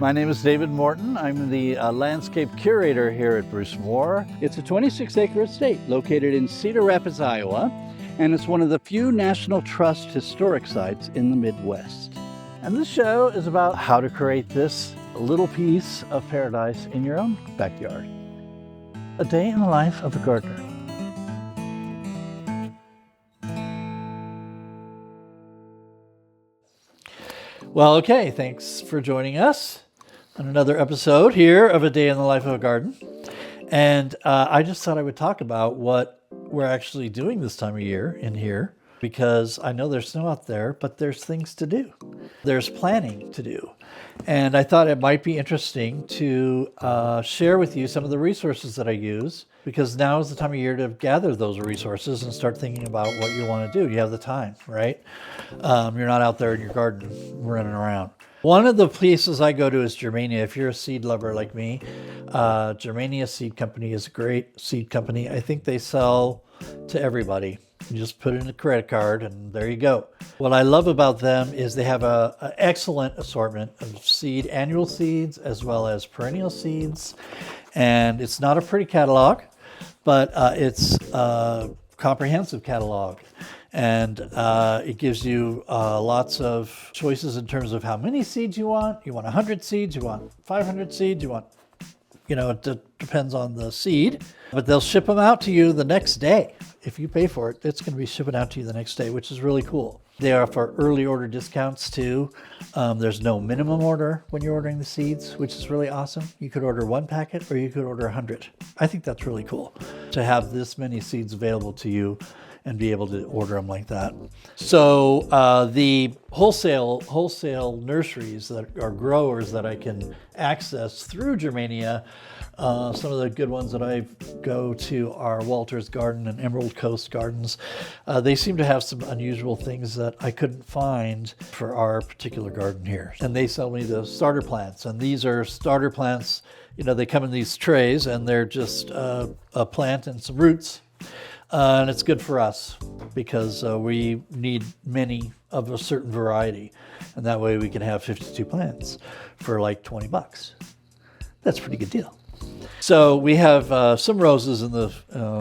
My name is David Morton. I'm the Landscape Curator here at Brucemore. It's a 26-acre estate located in Cedar Rapids, Iowa, and it's one of the few National Trust historic sites in the Midwest. And this show is about how to create this little piece of paradise in your own backyard. A day in the life of a gardener. Well, okay, thanks for joining us on another episode here of A Day in the Life of a Garden. And I just thought I would talk about what we're actually doing this time of year in here, because I know there's snow out there, but there's things to do. There's planning to do. And I thought it might be interesting to share with you some of the resources that I use, because now is the time of year to gather those resources and start thinking about what you want to do. You have the time, right? You're not out there in your garden running around. One of the places I go to is Germania. If you're a seed lover like me, Germania Seed Company is a great seed company. I think they sell to everybody. You just put in a credit card and there you go. What I love about them is they have an excellent assortment of annual seeds as well as perennial seeds. And it's not a pretty catalog, but it's a comprehensive catalog. And it gives you lots of choices in terms of how many seeds you want. You want 100 seeds, you want 500 seeds, you want, it depends on the seed. But they'll ship them out to you the next day. If you pay for it, it's going to be shipping out to you the next day, which is really cool. They offer early order discounts too. There's no minimum order when you're ordering the seeds, which is really awesome. You could order 1 packet or you could order 100. I think that's really cool to have this many seeds available to you and be able to order them like that. So the wholesale nurseries that are growers that I can access through Germania, some of the good ones that I go to are Walter's Garden and Emerald Coast Gardens. They seem to have some unusual things that I couldn't find for our particular garden here. And they sell me the starter plants. And these are starter plants, they come in these trays and they're just a plant and some roots. And it's good for us because we need many of a certain variety. And that way we can have 52 plants for like $20. That's a pretty good deal. So we have some roses in the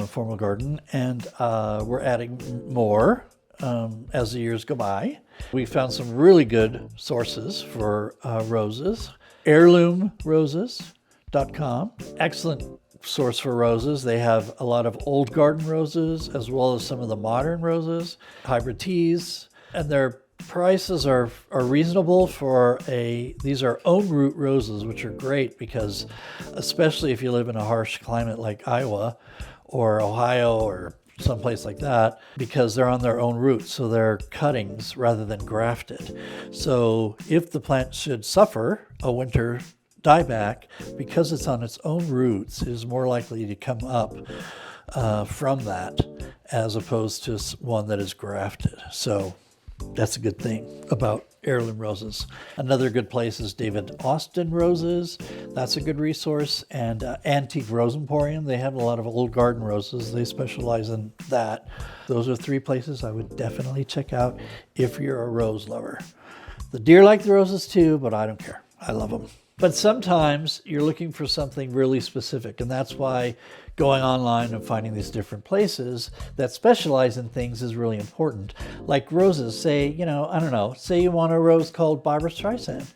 formal garden, and we're adding more as the years go by. We found some really good sources for roses. Heirloom Roses.com. Excellent source for roses. They have a lot of old garden roses as well as some of the modern roses, hybrid teas, and their prices are reasonable for these are own root roses, which are great because especially if you live in a harsh climate like Iowa or Ohio or someplace like that, because they're on their own roots, so they're cuttings rather than grafted. So if the plant should suffer a winter dieback, because it's on its own roots, it is more likely to come up from that as opposed to one that is grafted. So that's a good thing about heirloom roses. Another good place is David Austin Roses. That's a good resource. And Antique Rose Emporium. They have a lot of old garden roses. They specialize in that. Those are 3 places I would definitely check out if you're a rose lover. The deer like the roses too, but I don't care. I love them. But sometimes you're looking for something really specific, and that's why going online and finding these different places that specialize in things is really important. Like roses, say, say you want a rose called Barbra Streisand,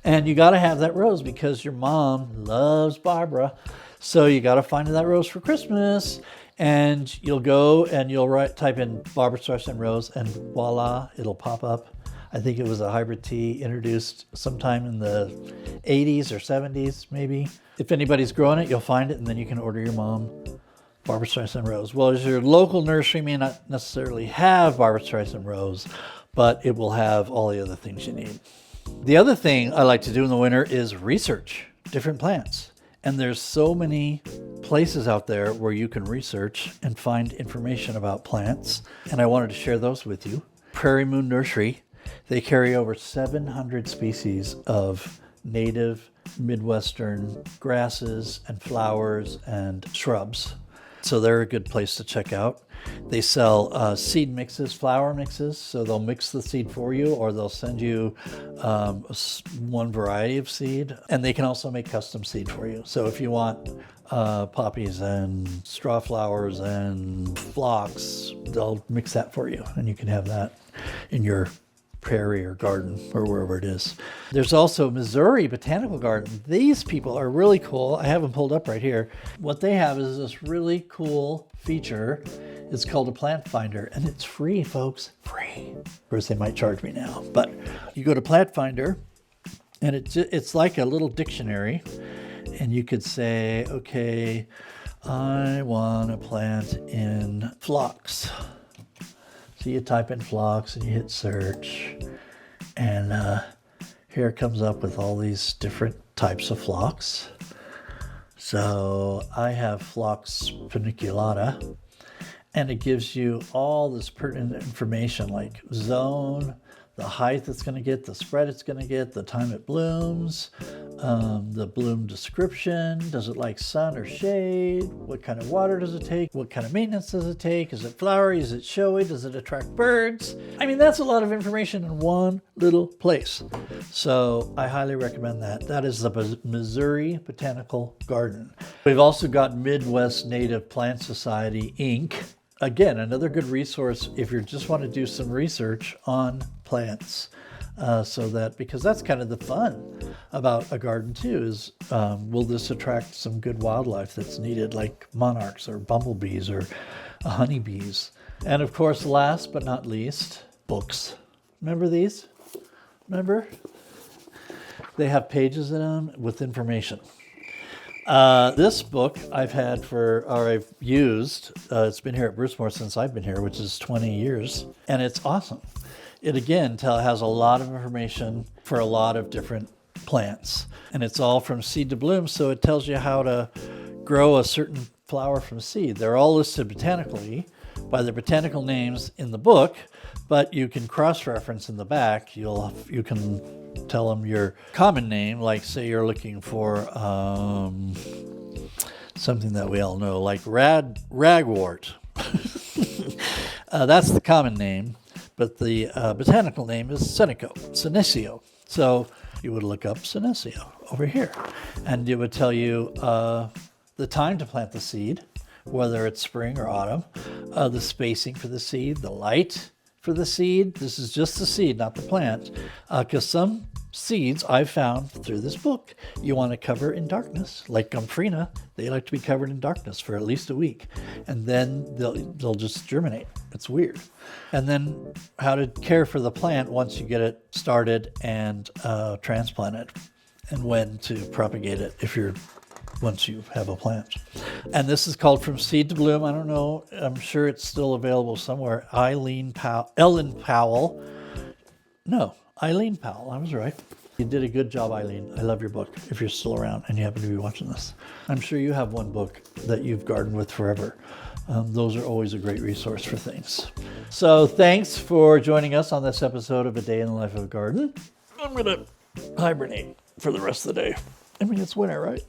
and you got to have that rose because your mom loves Barbara, so you got to find that rose for Christmas. And you'll go and you'll type in Barbra Streisand rose, and voila, it'll pop up. I think it was a hybrid tea introduced sometime in the 80s or 70s, maybe. If anybody's growing it, you'll find it, and then you can order your mom Barbra Streisand rose. Well, your local nursery may not necessarily have Barbra Streisand rose, but it will have all the other things you need. The other thing I like to do in the winter is research different plants. And there's so many places out there where you can research and find information about plants, and I wanted to share those with you. Prairie Moon Nursery. They carry over 700 species of native Midwestern grasses and flowers and shrubs. So they're a good place to check out. They sell seed mixes, flower mixes, so they'll mix the seed for you, or they'll send you one variety of seed, and they can also make custom seed for you. So if you want poppies and straw flowers and phlox, they'll mix that for you, and you can have that in your prairie or garden or wherever it is. There's also Missouri Botanical Garden. These people are really cool. I have them pulled up right here. What they have is this really cool feature. It's called a plant finder, and it's free, folks. Free. Of course, they might charge me now, but you go to Plant Finder, and it's like a little dictionary, and you could say, okay, I want a plant in phlox. So you type in phlox and you hit search, and here it comes up with all these different types of phlox. So I have phlox paniculata, and it gives you all this pertinent information like zone, the height it's going to get, the spread it's going to get, the time it blooms, the bloom description, does it like sun or shade, what kind of water does it take, what kind of maintenance does it take, is it flowery, is it showy, does it attract birds? I mean, that's a lot of information in one little place. So I highly recommend that. That is the Missouri Botanical Garden. We've also got Midwest Native Plant Society, Inc. Again, another good resource if you just want to do some research on plants. Because that's kind of the fun about a garden too, is will this attract some good wildlife that's needed, like monarchs or bumblebees or honeybees. And of course, last but not least, books. Remember these? Remember? They have pages in them with information. This book I've used, it's been here at Brucemore since I've been here, which is 20 years, and it's awesome. It again has a lot of information for a lot of different plants, and it's all from seed to bloom, so it tells you how to grow a certain flower from seed. They're all listed botanically by their botanical names in the book, but you can cross-reference in the back. You can tell them your common name, like say you're looking for something that we all know, like ragwort. That's the common name, but the botanical name is Senecio. So you would look up Senecio over here, and it would tell you the time to plant the seed, whether it's spring or autumn, the spacing for the seed, the light for the seed. This is just the seed, not the plant, because some seeds I've found through this book you want to cover in darkness, like Gomphrena. They like to be covered in darkness for at least a week, and then they'll just germinate. It's weird. And then how to care for the plant once you get it started and transplanted, and when to propagate it once you have a plant. And this is called From Seed to Bloom. I don't know, I'm sure it's still available somewhere. Eileen Powell, I was right. You did a good job, Eileen. I love your book, if you're still around and you happen to be watching this. I'm sure you have one book that you've gardened with forever. Those are always a great resource for things. So thanks for joining us on this episode of A Day in the Life of a Garden. I'm going to hibernate for the rest of the day. I mean, it's winter, right?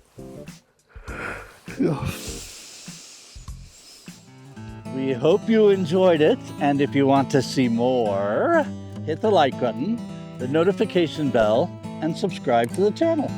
Yeah. We hope you enjoyed it, and if you want to see more, hit the like button, the notification bell, and subscribe to the channel.